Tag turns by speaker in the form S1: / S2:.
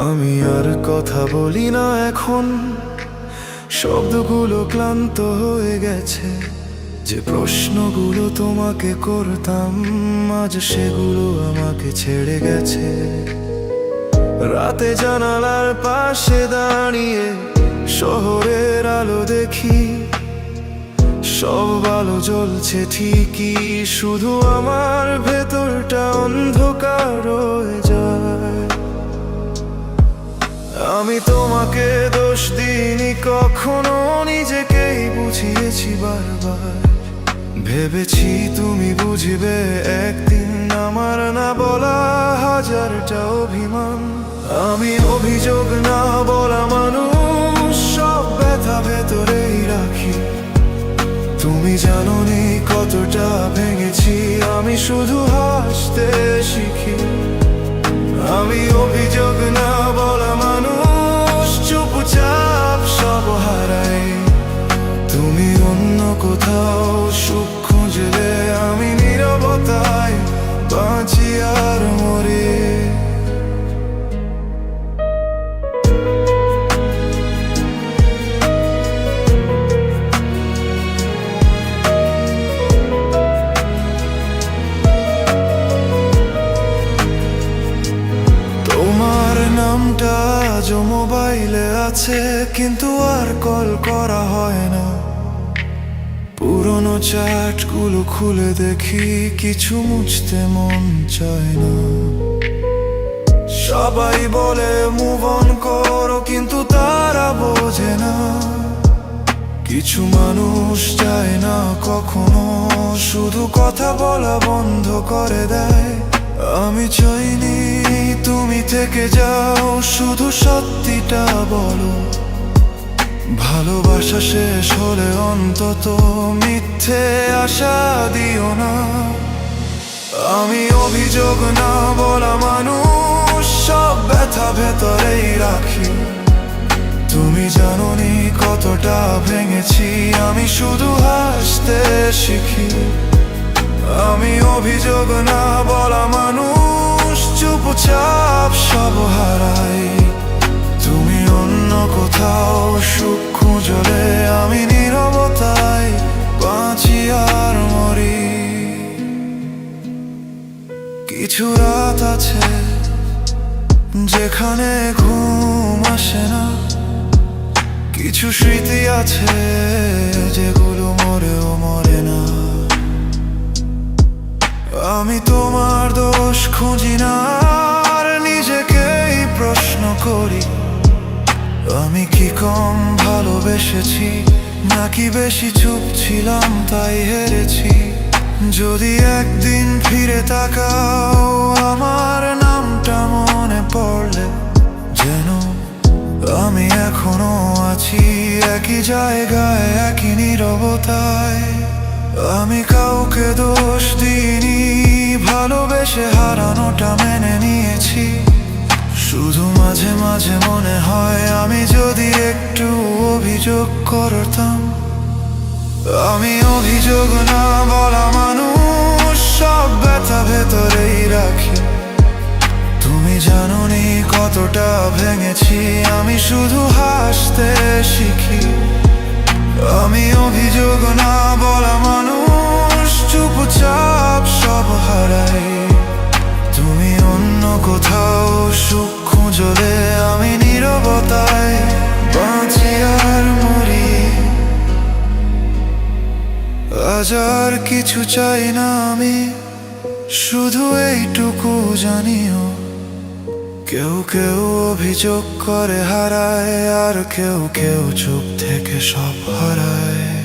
S1: আমি আর কথা বলি না এখন, শব্দগুলো ক্লান্ত হয়ে গেছে। যে প্রশ্নগুলো তোমাকে করতাম আজ সেগুলো আমাকে ছেড়ে গেছে। রাতে জানালার পাশে দাঁড়িয়ে শহরের আলো দেখি, সব আলো জ্বলছে ঠিকই, শুধু আমার ভেতরটা অন্ধকার হয়ে যায়। আমি তোমাকে দোষ দিইনি কখনো, নিজেকেই বুঝিয়েছি বারবার। ভেবেছি তুমি বুঝবে একদিন আমার না বলা হাজারটা অভিমান। আমি অভিযোগ না বলা মানুষ, সব ব্যথা ভেতরেই রাখি। তুমি জানোনি কতটা ভেঙেছি, আমি শুধু হাসতে শিখি। আমি অভিযোগ না বলা মানুষ, চুপচাপ সব হারাই। তুমি অন্য কোথাও সুখ খুঁজলে আমি নীরবতায় বাঁচি আর মরে। তোমার নামটা আজও মোবাইলে আছে, কিন্তু আর কল করা হয় না। পুরনো চ্যাটগুলো খুলে দেখি, কিছু মুছতে মন চায় না। সবাই বলে মুভ অন করো, কিন্তু তারা বোঝে না। কিছু মানুষ চায় না কখনো, শুধু কথা বলা বন্ধ করে দেয়। আমি চাইনি তুমি থেকে যাও, শুধু সত্যিটা বলো। ভালোবাসা শেষ হলে অন্তত মিথ্যে আশা দিও না। আমি অভিযোগ না বলা মানুষ, সব ব্যথা ভেতরেই রাখি। তুমি জানোনি কতটা ভেঙেছি, আমি শুধু হাসতে শিখি। আমি অভিযোগ না বলা মানুষ, চুপচাপ সব হারাই। তুমি অন্য কোথাও সুখ খুঁজলে আমি নীরবতায় বাঁচি আর মরি। কিছু রাত আছে যেখানে ঘুম আসে না, কিছু স্মৃতি আছে যেগুলো মরেও মরে না। আমি তোমার দোষ খুঁজি না, আর নিজেকেই প্রশ্ন করি। আমি কি কম ভালোবেসেছি, নাকি বেশি চুপ ছিলাম তাই হেরেছি? যদি একদিন ফিরে তাকাও আমার নামটা মনে পড়লে, যেন আমি এখনো আছি একই জায়গায়, একই নীরবতায়। আমি কাউকে দোষ দিইনি, ভালোবেসে হারানোটা মেনে নিয়েছি। শুধু মাঝে মাঝে মনে হয় আমি যদি একটু অভিযোগ করতাম। আমি অভিযোগ না বলা মানুষ, সব ব্যথা ভেতরেই রাখি। তুমি জানোনি কতটা ভেঙেছি, আমি শুধু হাসতে শিখি। আমি অভিযোগ না বলা মানুষ, চুপচাপ সব হারাই। তুমি অন্য কোথাও সুখ খুঁজলে আমি নীরবতায় বাঁচি আর মরি। আজ আর কিছু চাই না আমি, শুধু এইটুকু জানিও। কেউ কেউ অভিযোগ করে হারায়, আর কেউ কেউ চুপ থেকে সব হারায়।